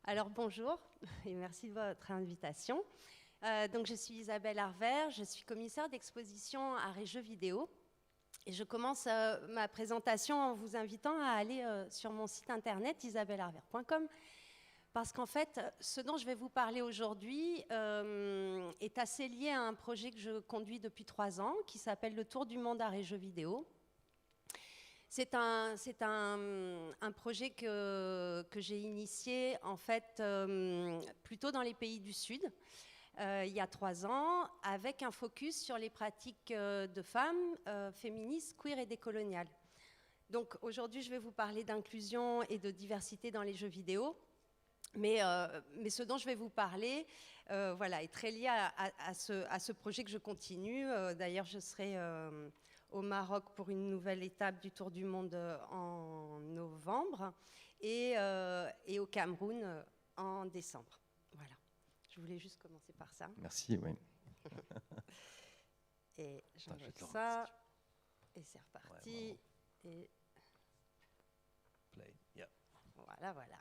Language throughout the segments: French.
Alors bonjour et merci de votre invitation. Donc je suis Isabelle Arvert, je suis commissaire d'exposition art et jeux vidéo. Et je commence ma présentation en vous invitant à aller sur mon site internet isabellearvert.com parce qu'en fait, ce dont je vais vous parler aujourd'hui est assez lié à un projet que je conduis depuis 3 ans qui s'appelle le Tour du monde art et jeux vidéo. C'est un projet que j'ai initié en fait plutôt dans les pays du Sud il y a 3 ans avec un focus sur les pratiques de femmes féministes, queer et décoloniales. Donc aujourd'hui je vais vous parler d'inclusion et de diversité dans les jeux vidéo. Mais ce dont je vais vous parler voilà, est très lié à ce projet que je continue. D'ailleurs, je serai au Maroc pour une nouvelle étape du Tour du monde en novembre et au Cameroun en décembre. Voilà. Je voulais juste commencer par ça. Merci, oui. Et j'enlève ça. Et c'est reparti. Ouais, et play. Yeah. Voilà, voilà.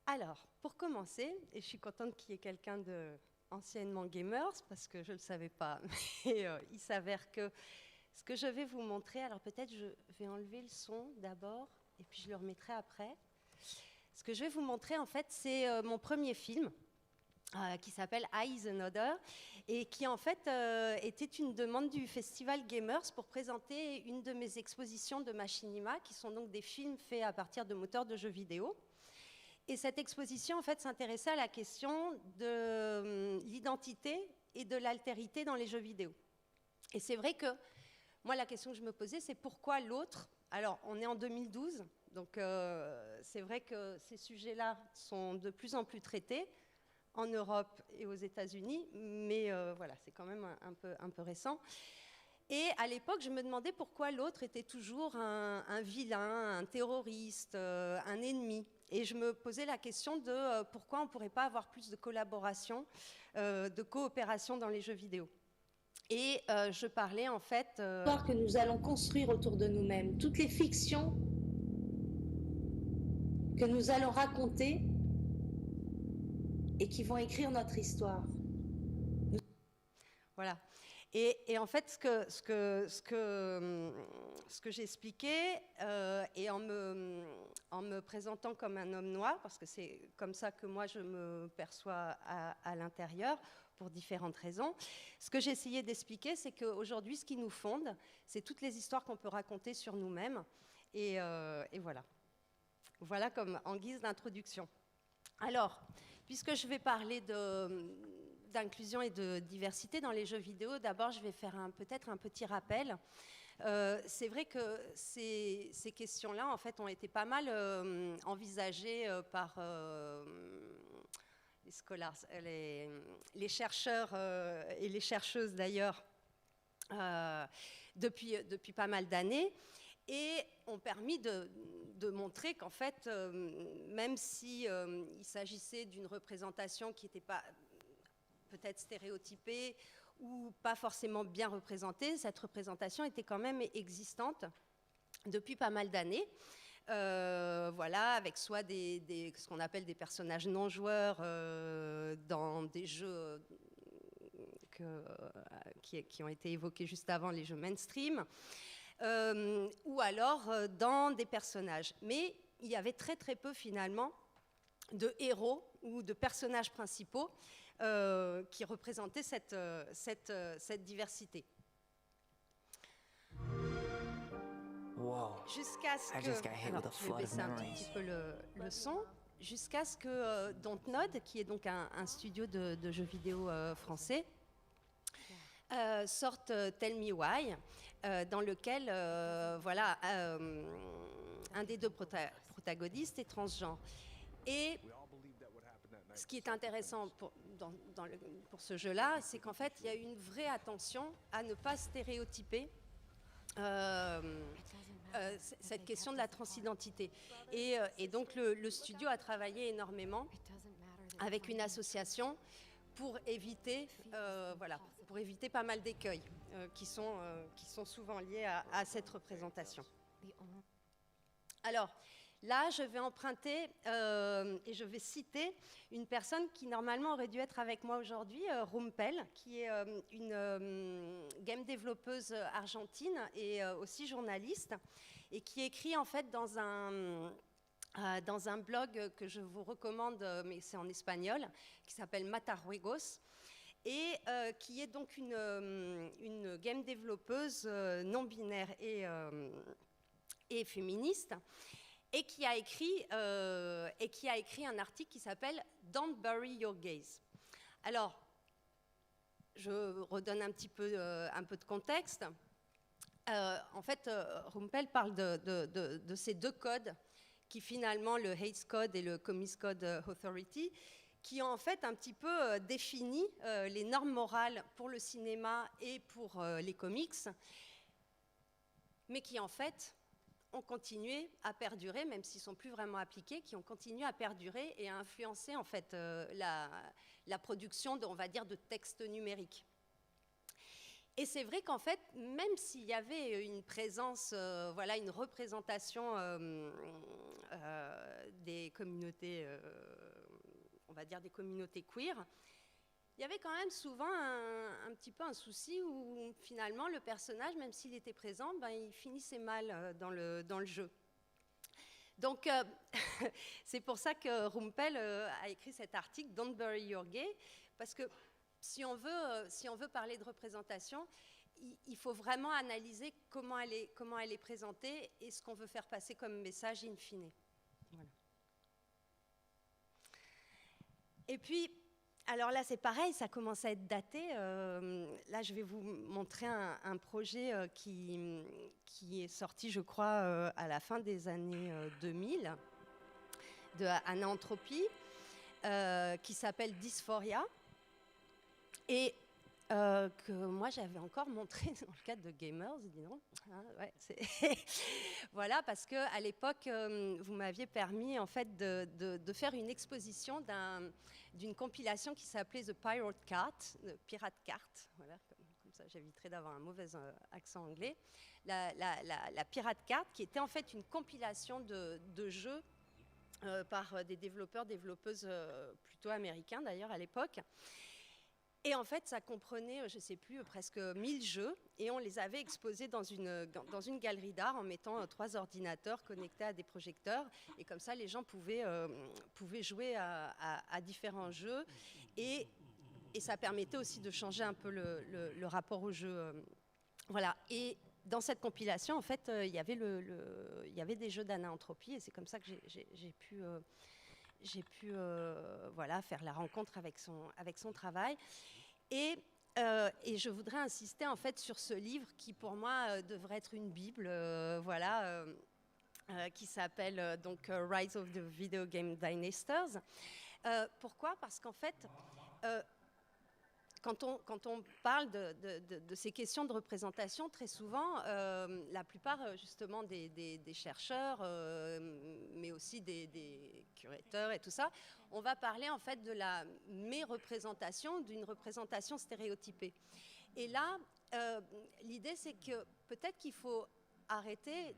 Alors, pour commencer, et je suis contente qu'il y ait quelqu'un de anciennement gamers, parce que je ne le savais pas, mais il s'avère que ce que je vais vous montrer, alors peut-être je vais enlever le son d'abord, et puis je le remettrai après. Ce que je vais vous montrer, en fait, c'est mon premier film, qui s'appelle Eyes Another, et qui en fait était une demande du Festival Gamers pour présenter une de mes expositions de machinima, qui sont donc des films faits à partir de moteurs de jeux vidéo. Et cette exposition, en fait, s'intéressait à la question de l'identité et de l'altérité dans les jeux vidéo. Et c'est vrai que moi, la question que je me posais, c'est pourquoi l'autre? Alors, on est en 2012, donc c'est vrai que ces sujets-là sont de plus en plus traités en Europe et aux États-Unis, mais voilà, c'est quand même un peu récent. Et à l'époque, je me demandais pourquoi l'autre était toujours un vilain, un terroriste, un ennemi. Et je me posais la question de pourquoi on ne pourrait pas avoir plus de collaboration, de coopération dans les jeux vidéo. Et je parlais en fait... que nous allons construire autour de nous-mêmes, toutes les fictions que nous allons raconter et qui vont écrire notre histoire. Voilà. Et en fait, ce que j'expliquais, et en me présentant comme un homme noir, parce que c'est comme ça que moi je me perçois à l'intérieur, pour différentes raisons, ce que j'ai essayé d'expliquer, c'est qu'aujourd'hui, ce qui nous fonde, c'est toutes les histoires qu'on peut raconter sur nous-mêmes. Et voilà. Voilà comme en guise d'introduction. Alors, puisque je vais parler d'inclusion et de diversité dans les jeux vidéo, d'abord je vais faire peut-être un petit rappel. C'est vrai que ces questions-là, en fait, ont été pas mal envisagées par les scholars, les chercheurs et les chercheuses d'ailleurs depuis pas mal d'années, et ont permis de montrer qu'en fait, même si il s'agissait d'une représentation qui n'était pas peut-être stéréotypée ou pas forcément bien représentée, cette représentation était quand même existante depuis pas mal d'années. Voilà, avec soit ce qu'on appelle des personnages non joueurs dans des jeux qui ont été évoqués juste avant, les jeux mainstream, ou alors dans des personnages. Mais il y avait très très peu finalement de héros ou de personnages principaux qui représentaient cette diversité. Jusqu'à ce que... Alors, je vais baisser un tout petit peu le son. Jusqu'à ce que Dontnod, qui est donc un studio de jeux vidéo français, sorte Tell Me Why, dans lequel voilà, un des deux protagonistes est transgenre. Et ce qui est intéressant pour ce jeu-là, c'est qu'en fait, il y a une vraie attention à ne pas stéréotyper cette question de la transidentité. Et donc, le studio a travaillé énormément avec une association pour éviter, voilà, pour éviter pas mal d'écueils qui sont souvent liés à cette représentation. Alors, là, je vais emprunter et je vais citer une personne qui normalement aurait dû être avec moi aujourd'hui, Rumpel, qui est une game développeuse argentine et aussi journaliste, et qui écrit en fait dans un blog que je vous recommande, mais c'est en espagnol, qui s'appelle Matajuegos, et qui est donc une game développeuse non binaire et féministe, et qui a écrit un article qui s'appelle « Don't bury your gaze ». Alors, je redonne un peu de contexte. En fait, Rumpel parle de ces deux codes qui finalement, le Hays Code et le Comics Code Authority, qui ont en fait un petit peu défini les normes morales pour le cinéma et pour les comics, mais qui en fait ont continué à perdurer, même s'ils ne sont plus vraiment appliqués, qui ont continué à perdurer et à influencer en fait la production, on va dire, de textes numériques. Et c'est vrai qu'en fait, même s'il y avait une présence, voilà, une représentation des communautés, on va dire des communautés queer, il y avait quand même souvent un petit peu un souci où finalement le personnage, même s'il était présent, ben, il finissait mal dans le jeu. Donc c'est pour ça que Rumpel a écrit cet article « Don't bury your gay », parce que si on veut parler de représentation, il faut vraiment analyser comment elle est présentée et ce qu'on veut faire passer comme message in fine. Voilà. Et puis, alors là, c'est pareil, ça commence à être daté. Là, je vais vous montrer un projet qui est sorti, je crois, à la fin des années 2000, de Anna Entropy, qui s'appelle Dysphoria, et que moi, j'avais encore montré dans le cadre de Gamers, dis donc. Hein, ouais, voilà, parce qu'à l'époque, vous m'aviez permis, en fait, de faire une exposition d'une compilation qui s'appelait The Pirate Cart, Pirate Cart, voilà, comme ça j'éviterai d'avoir un mauvais accent anglais. La Pirate Cart, qui était en fait une compilation de jeux par des développeuses plutôt américains d'ailleurs à l'époque. Et en fait, ça comprenait, je ne sais plus, presque 1000 jeux, et on les avait exposés dans une galerie d'art en mettant 3 ordinateurs connectés à des projecteurs, et comme ça, les gens pouvaient jouer à différents jeux, et ça permettait aussi de changer un peu le rapport au jeu. Voilà. Et dans cette compilation, en fait, il y avait des jeux d'Anna Entropy, et c'est comme ça que j'ai pu voilà, faire la rencontre avec son travail. Et je voudrais insister en fait sur ce livre qui pour moi devrait être une bible, voilà, qui s'appelle donc Rise of the Video Game Dynasties. Pourquoi ? Parce qu'en fait, quand on parle de ces questions de représentation, très souvent, la plupart justement des chercheurs, mais aussi des curateurs et tout ça, on va parler en fait de la mé-représentation, d'une représentation stéréotypée. Et là, l'idée c'est que peut-être qu'il faut arrêter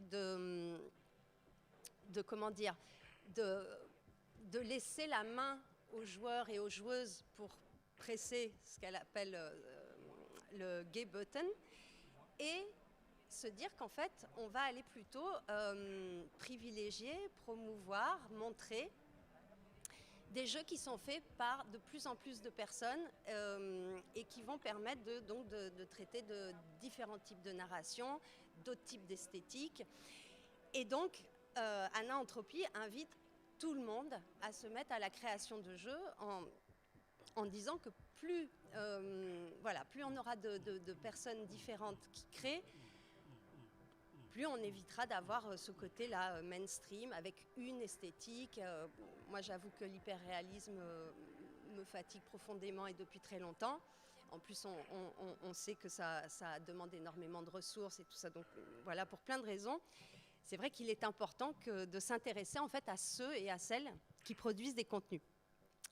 comment dire, de laisser la main aux joueurs et aux joueuses pour presser ce qu'elle appelle le gay button et se dire qu'en fait on va aller plutôt privilégier, promouvoir, montrer des jeux qui sont faits par de plus en plus de personnes et qui vont permettre de traiter de différents types de narration, d'autres types d'esthétiques. Et donc Anna Entropy invite tout le monde à se mettre à la création de jeux en disant que plus on aura de personnes différentes qui créent, plus on évitera d'avoir ce côté-là mainstream avec une esthétique. Moi, j'avoue que l'hyperréalisme me fatigue profondément et depuis très longtemps. En plus, on sait que ça demande énormément de ressources et tout ça. Donc voilà, pour plein de raisons, c'est vrai qu'il est important de s'intéresser en fait à ceux et à celles qui produisent des contenus.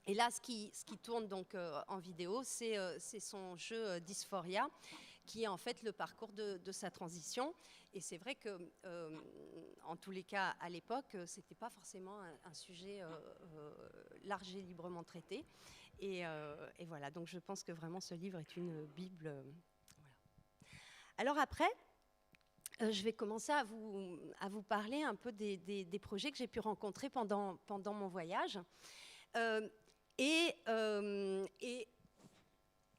Et là, ce qui tourne donc en vidéo, c'est son jeu Dysphoria, qui est en fait le parcours de sa transition. Et c'est vrai que, en tous les cas, à l'époque, c'était pas forcément un sujet large et librement traité. Et voilà, donc je pense que vraiment ce livre est une bible. Voilà. Alors après, je vais commencer à vous parler un peu des projets que j'ai pu rencontrer pendant mon voyage. Et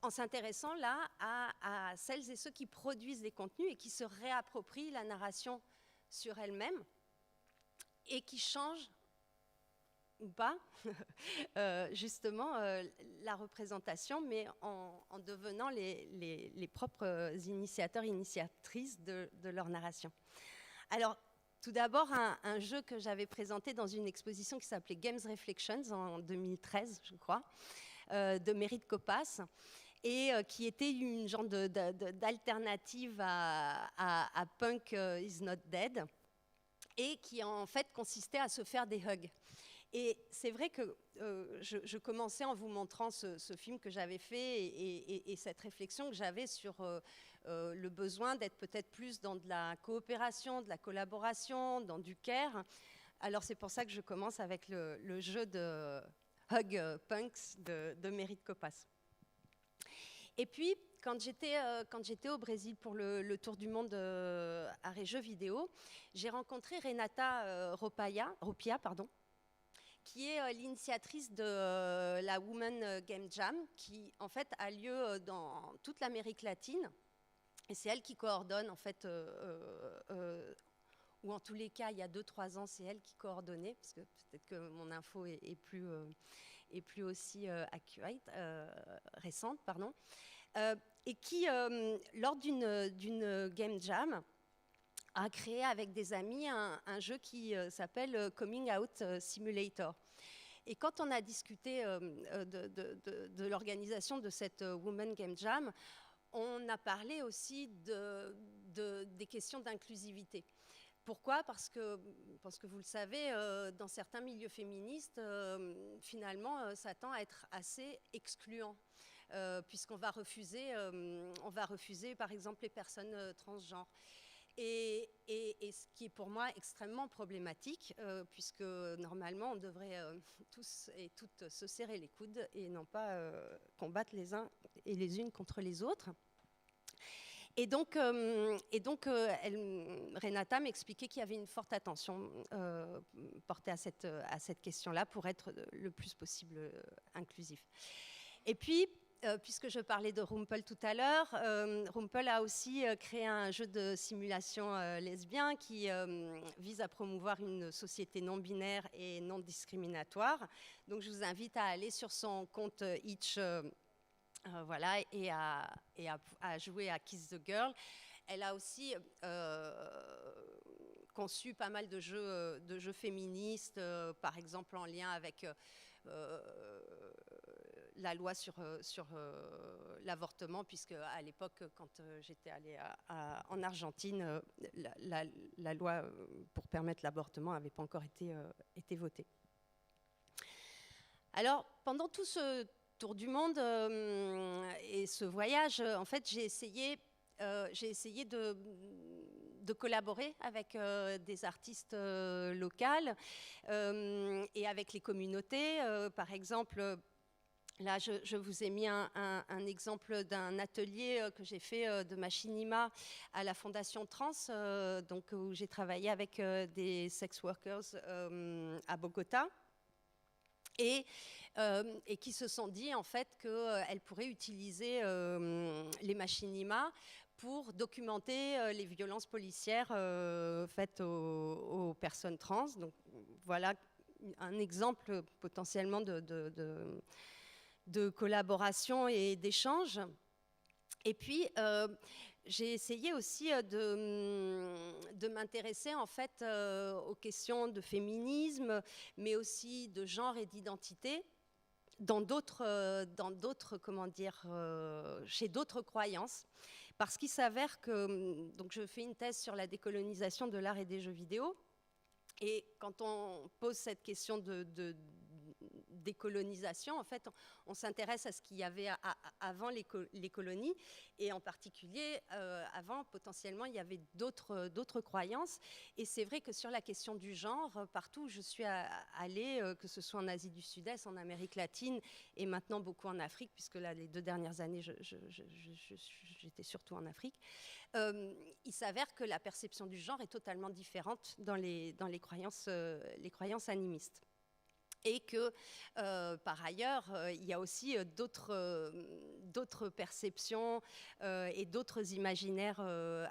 en s'intéressant là à celles et ceux qui produisent des contenus et qui se réapproprient la narration sur elle-même et qui changent ou pas, justement, la représentation, mais en devenant les propres initiateurs, initiatrices de leur narration. Alors, tout d'abord, un jeu que j'avais présenté dans une exposition qui s'appelait Games Reflections en 2013, je crois, de Merit Kopas, et qui était une genre d'alternative à Punk is Not Dead, et qui en fait consistait à se faire des hugs. Et c'est vrai que je commençais en vous montrant ce film que j'avais fait et cette réflexion que j'avais sur le besoin d'être peut-être plus dans de la coopération, de la collaboration, dans du care. Alors c'est pour ça que je commence avec le jeu de Hug Punks de Merit Kopas. Et puis, quand j'étais au Brésil pour le tour du monde à jeux vidéo, j'ai rencontré Renata Ropia, qui est l'initiatrice de la Women Game Jam, qui en fait a lieu dans toute l'Amérique latine. Et c'est elle qui coordonne, en fait, ou en tous les cas, il y a 2-3 ans, c'est elle qui coordonnait, parce que peut-être que mon info est plus aussi accurate, récente, pardon. Et qui, lors d'une Game Jam, a créé avec des amis un jeu qui s'appelle Coming Out Simulator. Et quand on a discuté de l'organisation de cette Women Game Jam, on a parlé aussi des questions d'inclusivité. Pourquoi ? Parce que vous le savez, dans certains milieux féministes, finalement, ça tend à être assez excluant. Puisqu'on va refuser, par exemple, les personnes transgenres. Et ce qui est pour moi extrêmement problématique, puisque normalement on devrait tous et toutes se serrer les coudes et non pas combattre les uns et les unes contre les autres. Et donc Renata m'expliquait qu'il y avait une forte attention portée à cette question-là pour être le plus possible inclusif. Et puis, puisque je parlais de Rumpel tout à l'heure, Rumpel a aussi créé un jeu de simulation lesbien qui vise à promouvoir une société non binaire et non discriminatoire. Donc je vous invite à aller sur son compte Itch, voilà, et à jouer à Kiss the Girl. Elle a aussi conçu pas mal de jeux féministes, par exemple en lien avec la loi sur l'avortement, puisque à l'époque, quand j'étais allée en Argentine, la loi pour permettre l'avortement n'avait pas encore été votée. Alors, pendant tout ce tour du monde et ce voyage, en fait, j'ai essayé de collaborer avec des artistes locales et avec les communautés. Par exemple, là, je vous ai mis un exemple d'un atelier que j'ai fait de machinima à la Fondation Trans, donc, où j'ai travaillé avec des sex workers à Bogota. Et qui se sont dit en fait qu'elles pourraient utiliser les machinima pour documenter les violences policières faites aux personnes trans. Donc voilà un exemple potentiellement de collaboration et d'échange. Et puis, j'ai essayé aussi de m'intéresser en fait aux questions de féminisme, mais aussi de genre et d'identité dans d'autres, comment dire, chez d'autres croyances. Parce qu'il s'avère que, donc je fais une thèse sur la décolonisation de l'art et des jeux vidéo, et quand on pose cette question décolonisation. En fait, on s'intéresse à ce qu'il y avait avant les colonies, et en particulier, avant, potentiellement, il y avait d'autres croyances. Et c'est vrai que sur la question du genre, partout où je suis allée, que ce soit en Asie du Sud-Est, en Amérique latine, et maintenant beaucoup en Afrique, puisque là, les 2 dernières années, j'étais surtout en Afrique, il s'avère que la perception du genre est totalement différente dans les croyances animistes. Et que, par ailleurs, il y a aussi d'autres perceptions et d'autres imaginaires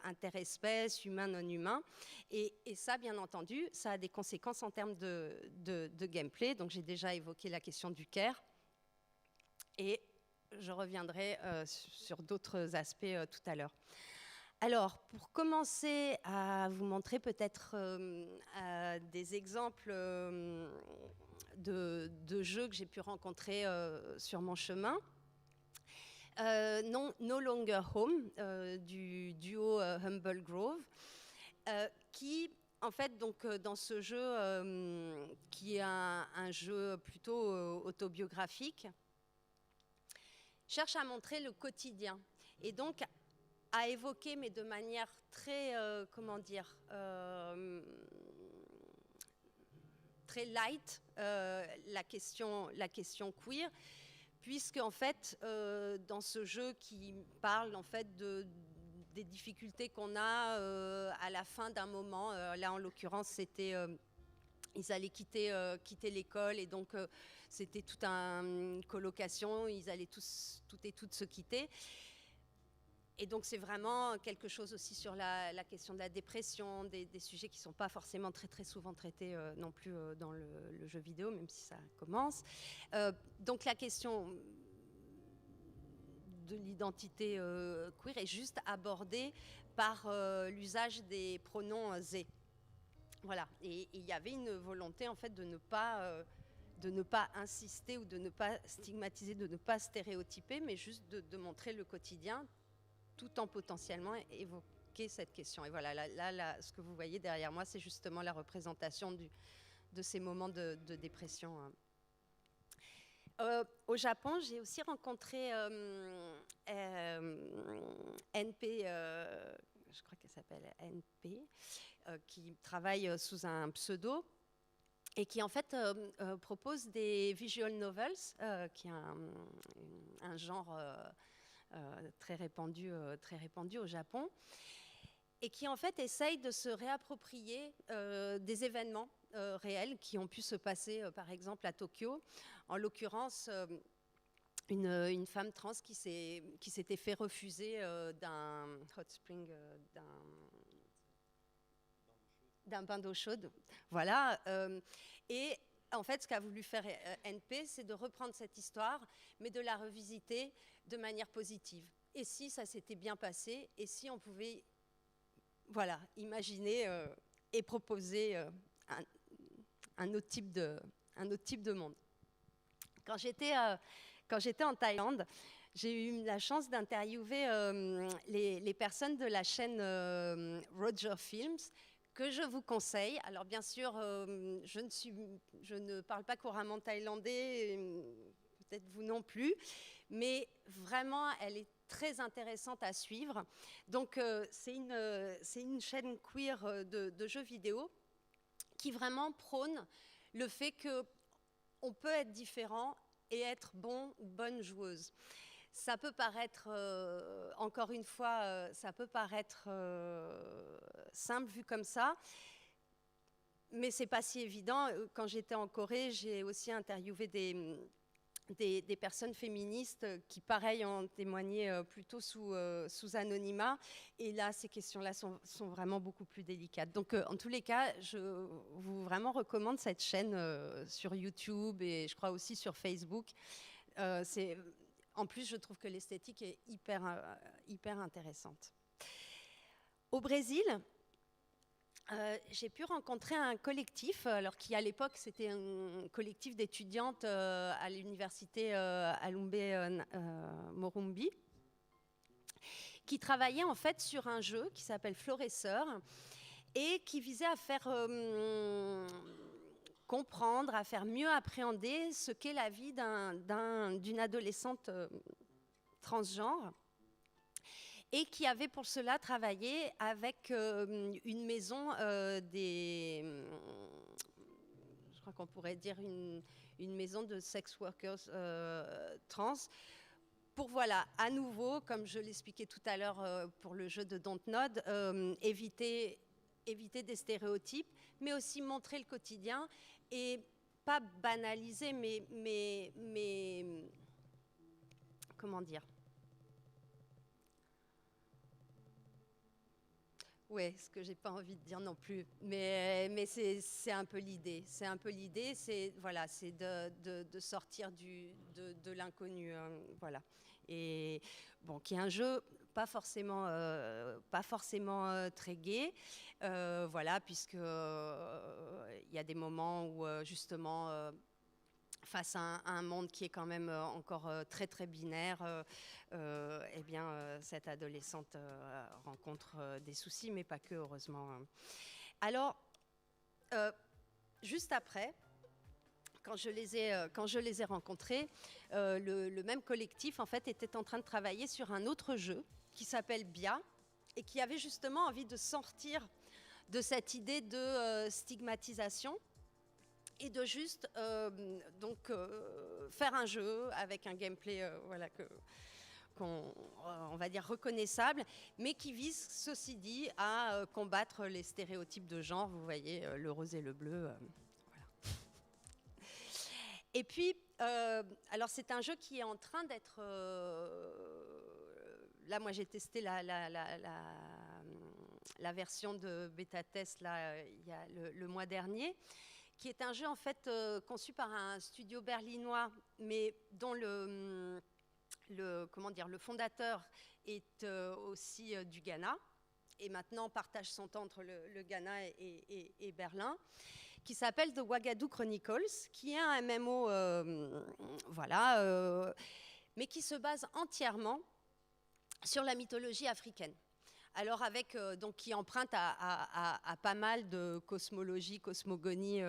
interespèces, humains, non humains. Et ça, bien entendu, ça a des conséquences en termes de gameplay. Donc, j'ai déjà évoqué la question du care. Et je reviendrai sur d'autres aspects tout à l'heure. Alors, pour commencer à vous montrer peut-être des exemples de jeux que j'ai pu rencontrer sur mon chemin. No Longer Home, du duo Humble Grove, qui, en fait, donc, dans ce jeu, qui est un jeu plutôt autobiographique, cherche à montrer le quotidien. Et donc, à évoquer, mais de manière très, très light, la question queer, puisque en fait, dans ce jeu qui parle en fait des difficultés qu'on a à la fin d'un moment, là en l'occurrence c'était ils allaient quitter l'école, et donc c'était toute une colocation, ils allaient toutes et toutes se quitter. Et donc c'est vraiment quelque chose aussi sur la question de la dépression, des sujets qui ne sont pas forcément très, très souvent traités non plus dans le jeu vidéo, même si ça commence. Donc la question de l'identité queer est juste abordée par l'usage des pronoms « they ». Voilà, et il y avait une volonté en fait de ne pas insister ou de ne pas stigmatiser, de ne pas stéréotyper, mais juste de montrer le quotidien, tout en potentiellement évoquer cette question. Et voilà, là, ce que vous voyez derrière moi, c'est justement la représentation de ces moments de dépression. Au Japon, j'ai aussi rencontré NP, je crois qu'elle s'appelle NP, qui travaille sous un pseudo et qui en fait propose des visual novels, qui est un genre très répandu au Japon, et qui en fait essaye de se réapproprier des événements réels qui ont pu se passer par exemple à Tokyo. En l'occurrence, une femme trans qui s'était fait refuser d'un hot spring, d'un bain d'eau chaude. Voilà. Et en fait, ce qu'a voulu faire NP, c'est de reprendre cette histoire, mais de la revisiter de manière positive. Et si ça s'était bien passé, et si on pouvait imaginer et proposer un autre type de monde. Quand j'étais en Thaïlande, j'ai eu la chance d'interviewer les personnes de la chaîne Roger Films, que je vous conseille. Alors bien sûr, je ne parle pas couramment thaïlandais, peut-être vous non plus, mais vraiment, elle est très intéressante à suivre. Donc c'est une chaîne queer de jeux vidéo qui vraiment prône le fait qu'on peut être différent et être bon ou bonne joueuse. Ça peut paraître, encore une fois, ça peut paraître simple vu comme ça, mais c'est pas si évident. Quand j'étais en Corée, j'ai aussi interviewé des personnes féministes qui, pareil, ont témoigné plutôt sous anonymat. Et là, ces questions-là sont vraiment beaucoup plus délicates. Donc, en tous les cas, je vous vraiment recommande cette chaîne sur YouTube et je crois aussi sur Facebook. En plus, je trouve que l'esthétique est hyper intéressante. Au Brésil, j'ai pu rencontrer un collectif, alors qui à l'époque c'était un collectif d'étudiantes à l'université Alumbé Morumbi, qui travaillait en fait sur un jeu qui s'appelle Floresseur et qui visait à faire comprendre, à faire mieux appréhender ce qu'est la vie d'une adolescente transgenre, et qui avait pour cela travaillé avec une maison je crois qu'on pourrait dire une maison de sex workers trans, pour, voilà, à nouveau, comme je l'expliquais tout à l'heure pour le jeu de Dontnod, éviter des stéréotypes, mais aussi montrer le quotidien et pas banaliser, mais comment dire? Oui, ce que j'ai pas envie de dire non plus, mais c'est un peu l'idée. C'est un peu l'idée, c'est voilà, c'est de sortir de l'inconnu, hein, voilà. Et bon, qui est un jeu pas forcément très gai, voilà, puisque il y a des moments où justement face à un monde qui est quand même encore très très binaire, eh bien, cette adolescente rencontre des soucis, mais pas que, heureusement. Alors, juste après, quand je les ai rencontrés, le même collectif en fait était en train de travailler sur un autre jeu qui s'appelle Bia et qui avait justement envie de sortir de cette idée de stigmatisation et de juste faire un jeu avec un gameplay voilà, on va dire reconnaissable, mais qui vise, ceci dit, à combattre les stéréotypes de genre. Vous voyez, le rose et le bleu. Voilà. Et puis, alors c'est un jeu qui est en train d'être... là, moi, j'ai testé la version de bêta-test il y a le mois dernier, qui est un jeu en fait conçu par un studio berlinois, mais dont le fondateur est aussi du Ghana, et maintenant partage son temps entre le Ghana et Berlin, qui s'appelle The Ouagadougou Chronicles, qui est un MMO, voilà, mais qui se base entièrement sur la mythologie africaine. Alors donc qui emprunte à pas mal de cosmologie, cosmogonie,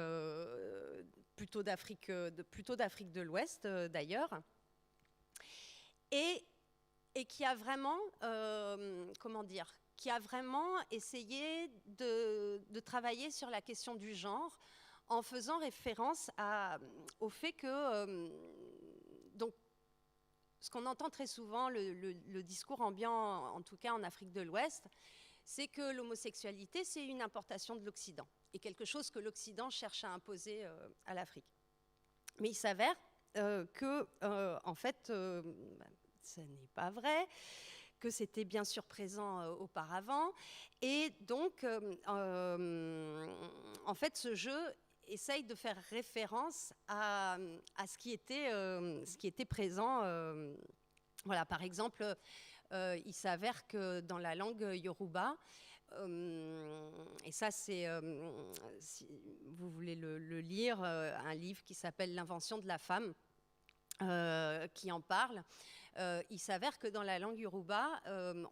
plutôt d'Afrique de l'Ouest d'ailleurs, et qui a vraiment, qui a vraiment essayé de travailler sur la question du genre en faisant référence au fait que donc ce qu'on entend très souvent, le discours ambiant, en tout cas en Afrique de l'Ouest, c'est que l'homosexualité, c'est une importation de l'Occident, et quelque chose que l'Occident cherche à imposer à l'Afrique. Mais il s'avère que, en fait, ce n'est pas vrai, que c'était bien sûr présent auparavant, et donc, en fait, ce jeu essaye de faire référence à ce qui était présent. Voilà, par exemple, il s'avère que dans la langue yoruba, et ça c'est, si vous voulez le lire, un livre qui s'appelle L'invention de la femme, qui en parle. Il s'avère que dans la langue yoruba,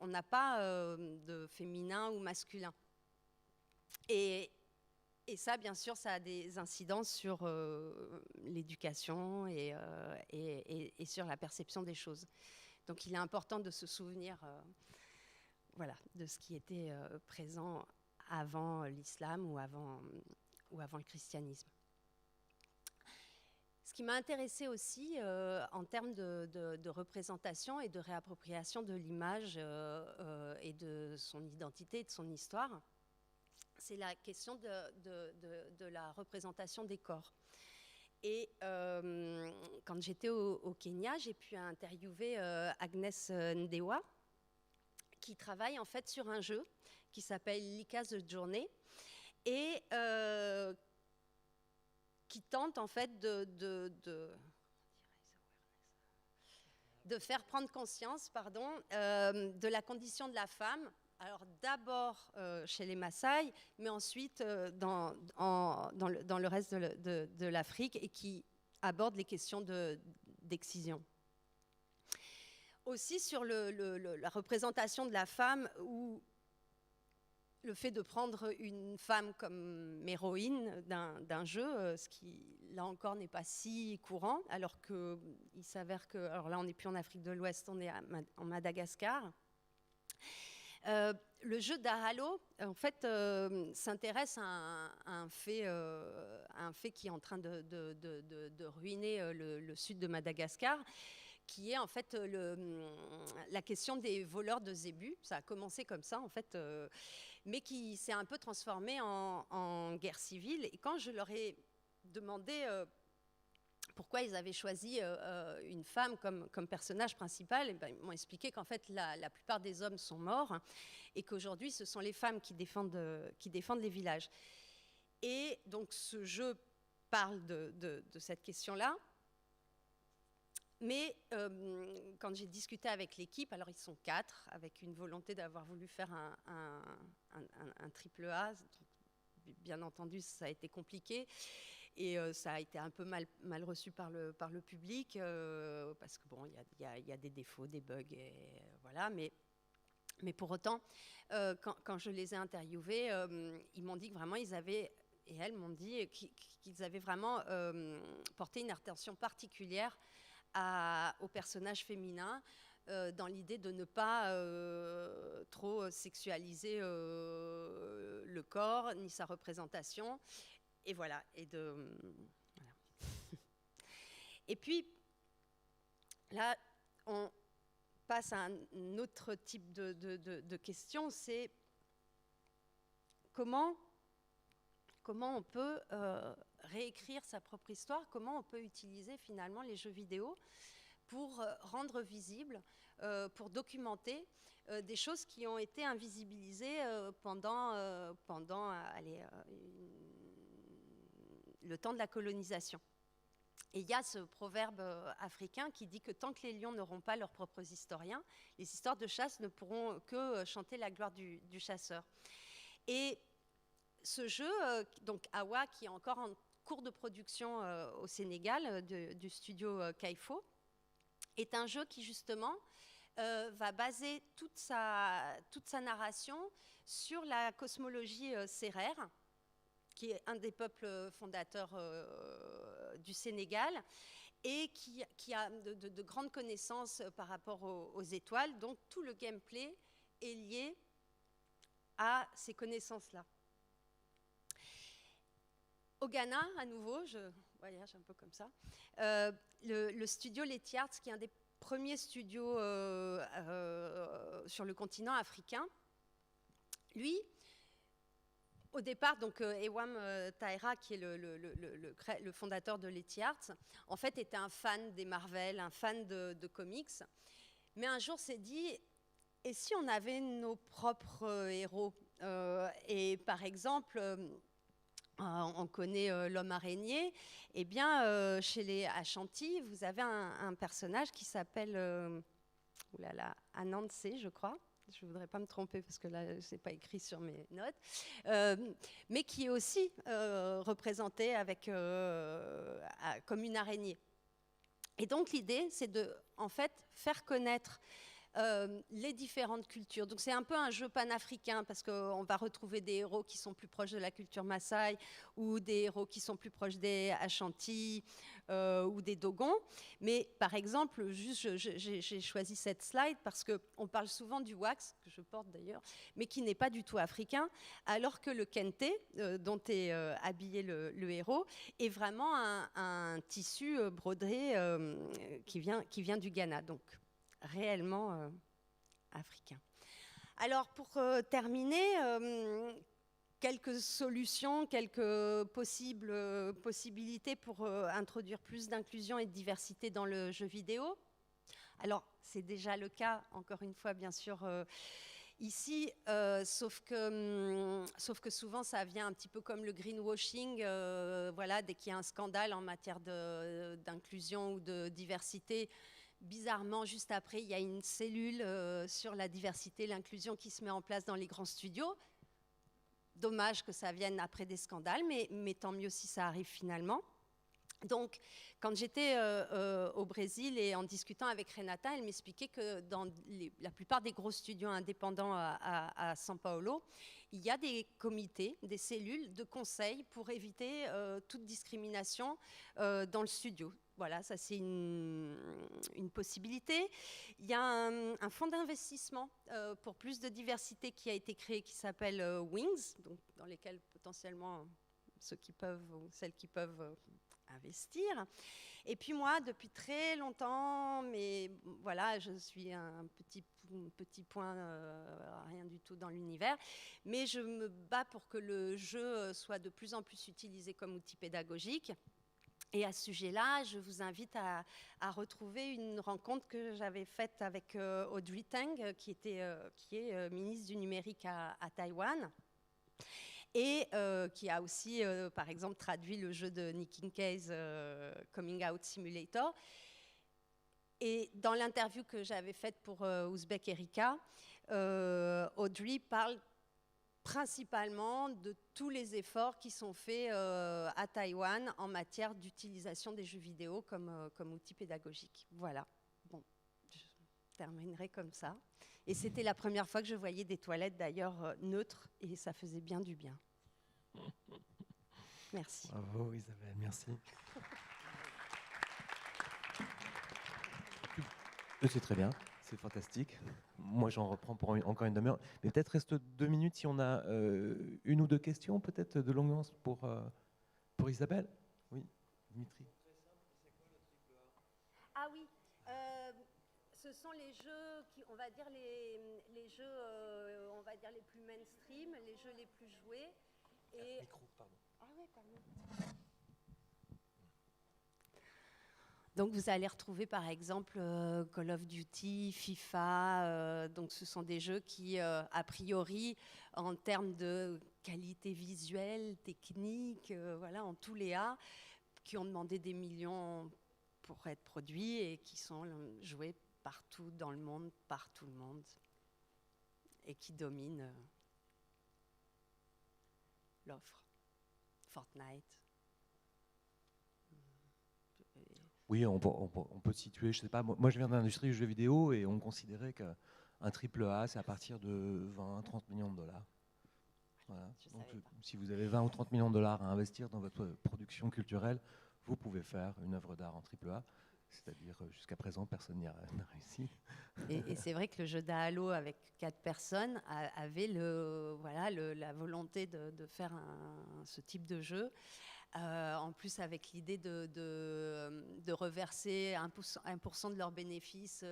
on n'a pas de féminin ou masculin. Et ça, bien sûr, ça a des incidences sur l'éducation et sur la perception des choses. Donc, il est important de se souvenir voilà, de ce qui était présent avant l'islam ou avant le christianisme. Ce qui m'a intéressée aussi en termes de représentation et de réappropriation de l'image et de son identité, de son histoire, c'est la question de la représentation des corps. Et quand j'étais au Kenya, j'ai pu interviewer Agnès Ndewa, qui travaille en fait sur un jeu qui s'appelle Lika's Journey, et qui tente en fait de faire prendre conscience, de la condition de la femme. Alors d'abord chez les Maasai, mais ensuite dans le reste de l'Afrique, et qui aborde les questions d'excision. Aussi sur la représentation de la femme, où le fait de prendre une femme comme héroïne d'un jeu, ce qui, là encore, n'est pas si courant, alors qu'il s'avère que, alors là, on n'est plus en Afrique de l'Ouest, on est en Madagascar. Le jeu d'Ahalo, en fait, s'intéresse à un fait qui est en train de ruiner le sud de Madagascar, qui est en fait la question des voleurs de zébus. Ça a commencé comme ça, en fait, mais qui s'est un peu transformé en guerre civile. Et quand je leur ai demandé pourquoi ils avaient choisi une femme comme personnage principal, et ben, ils m'ont expliqué qu'en fait, la plupart des hommes sont morts et qu'aujourd'hui, ce sont les femmes qui défendent les villages. Et donc, ce jeu parle de cette question-là. Mais quand j'ai discuté avec l'équipe, alors ils sont 4, avec une volonté d'avoir voulu faire un triple A. Bien entendu, ça a été compliqué. Et ça a été un peu mal reçu par le public, parce que bon, il y a des défauts, des bugs, et voilà. Mais pour autant, quand je les ai interviewés, ils m'ont dit que vraiment, ils avaient, et elles m'ont dit qu'ils avaient vraiment porté une attention particulière aux personnages féminins, dans l'idée de ne pas trop sexualiser le corps ni sa représentation. Et voilà. Voilà. Et puis, là, on passe à un autre type de question, c'est comment on peut réécrire sa propre histoire, comment on peut utiliser finalement les jeux vidéo pour rendre visible, pour documenter des choses qui ont été invisibilisées pendant le temps de la colonisation. Et il y a ce proverbe africain qui dit que tant que les lions n'auront pas leurs propres historiens, les histoires de chasse ne pourront que chanter la gloire du chasseur. Et ce jeu, donc Awa, qui est encore en cours de production au Sénégal, du studio Kaifo, est un jeu qui justement va baser toute sa narration sur la cosmologie sérère, qui est un des peuples fondateurs du Sénégal, et qui a de grandes connaissances par rapport aux étoiles. Donc tout le gameplay est lié à ces connaissances-là. Au Ghana, à nouveau, je voyage un peu comme ça, le studio Leti Arts, qui est un des premiers studios sur le continent africain, lui, au départ, donc Ewam Taira, qui est le fondateur de Leti Arts, en fait était un fan des Marvel, un fan de comics, mais un jour s'est dit, et si on avait nos propres héros, et par exemple, on connaît l'homme araignée, et bien chez les Ashanti, vous avez un personnage qui s'appelle Anansi, je crois. Je ne voudrais pas me tromper parce que là, ce n'est pas écrit sur mes notes, mais qui est aussi représenté comme une araignée. Et donc l'idée, c'est de en fait faire connaître les différentes cultures. Donc c'est un peu un jeu panafricain parce qu'on va retrouver des héros qui sont plus proches de la culture Maasai ou des héros qui sont plus proches des Ashanti ou des Dogons. Mais par exemple, j'ai choisi cette slide parce qu'on parle souvent du wax, que je porte d'ailleurs, mais qui n'est pas du tout africain, alors que le kente, dont est habillé le héros, est vraiment un tissu broderie qui vient du Ghana. Donc réellement africain. Alors pour terminer, quelques solutions, quelques possibilités pour introduire plus d'inclusion et de diversité dans le jeu vidéo. Alors c'est déjà le cas, encore une fois bien sûr, ici, sauf que souvent ça vient un petit peu comme le greenwashing, voilà, dès qu'il y a un scandale en matière d'inclusion ou de diversité, bizarrement, juste après, il y a une cellule sur la diversité et l'inclusion qui se met en place dans les grands studios. Dommage que ça vienne après des scandales, mais tant mieux si ça arrive finalement. Donc, quand j'étais au Brésil et en discutant avec Renata, elle m'expliquait que dans la plupart des gros studios indépendants à São Paulo, il y a des comités, des cellules de conseil pour éviter toute discrimination dans le studio. Voilà, ça c'est une possibilité. Il y a un fonds d'investissement pour plus de diversité qui a été créé, qui s'appelle Wings, donc, dans lesquels potentiellement ceux qui peuvent ou celles qui peuvent investir. Et puis moi, depuis très longtemps, mais voilà, je suis un petit point, rien du tout dans l'univers, mais je me bats pour que le jeu soit de plus en plus utilisé comme outil pédagogique. Et à ce sujet-là, je vous invite à retrouver une rencontre que j'avais faite avec Audrey Tang, qui est ministre du numérique à Taïwan, et qui a aussi, par exemple, traduit le jeu de Nick Case, Coming Out Simulator. Et dans l'interview que j'avais faite pour Ouzbek Erika, Audrey parle principalement de tous les efforts qui sont faits à Taïwan en matière d'utilisation des jeux vidéo comme outil pédagogique. Voilà. Bon, je terminerai comme ça. Et c'était la première fois que je voyais des toilettes d'ailleurs neutres et ça faisait bien du bien. Merci. Bravo Isabelle, merci. C'est très bien, c'est fantastique. Moi j'en reprends pour encore une demi-heure. Mais peut-être reste 2 minutes si on a une ou deux questions peut-être de longueur pour Isabelle. Oui, Dimitri. Ah oui, ce sont les jeux qui, on va dire les jeux, on va dire les plus mainstream, les jeux les plus joués. Et... Micro, pardon. Ah ouais, pardon. Donc vous allez retrouver par exemple Call of Duty, FIFA, donc ce sont des jeux qui a priori en termes de qualité visuelle, technique, voilà, en tous les A, qui ont demandé des millions pour être produits et qui sont joués partout dans le monde, par tout le monde, et qui dominent l'offre. Fortnite. Oui, on peut situer, je sais pas, moi je viens de l'industrie du jeu vidéo et on considérait qu'un triple A, c'est à partir de 20-30 millions de dollars. Voilà. Donc, si vous avez 20 ou 30 millions de dollars à investir dans votre production culturelle, vous pouvez faire une œuvre d'art en triple A. C'est-à-dire, jusqu'à présent, personne n'a réussi. Et c'est vrai que le jeu d'Halo avec 4 personnes avait la volonté de faire ce type de jeu. En plus, avec l'idée de reverser 1% de leurs bénéfices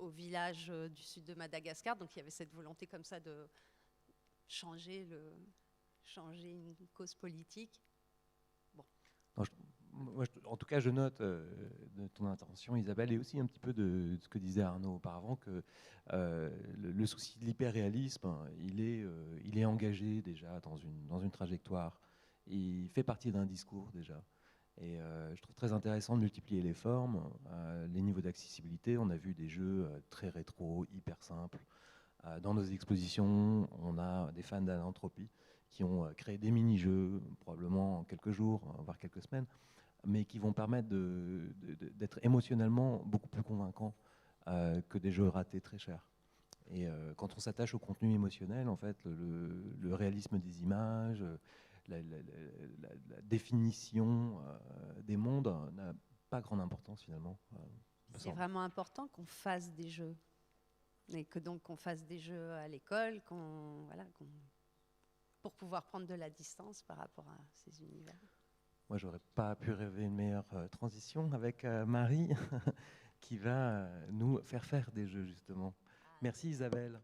au village du sud de Madagascar. Donc, il y avait cette volonté comme ça de changer une cause politique. Bon. Non, en tout cas, je note de ton intervention, Isabelle, et aussi un petit peu de ce que disait Arnaud auparavant, que le souci de l'hyperréalisme, il est engagé déjà dans une trajectoire. Il fait partie d'un discours déjà. Et je trouve très intéressant de multiplier les formes, les niveaux d'accessibilité. On a vu des jeux très rétro, hyper simples. Dans nos expositions, on a des fans d'Anthropie qui ont créé des mini-jeux, probablement en quelques jours, voire quelques semaines, mais qui vont permettre d'être émotionnellement beaucoup plus convaincants que des jeux ratés très chers. Et quand on s'attache au contenu émotionnel, en fait, le réalisme des images, la définition des mondes n'a pas grande importance finalement. C'est vraiment important qu'on fasse des jeux. Et que donc qu'on fasse des jeux à l'école, pour pouvoir prendre de la distance par rapport à ces univers. Moi, j'aurais pas pu rêver une meilleure transition avec Marie, qui va nous faire des jeux justement. Merci Isabelle.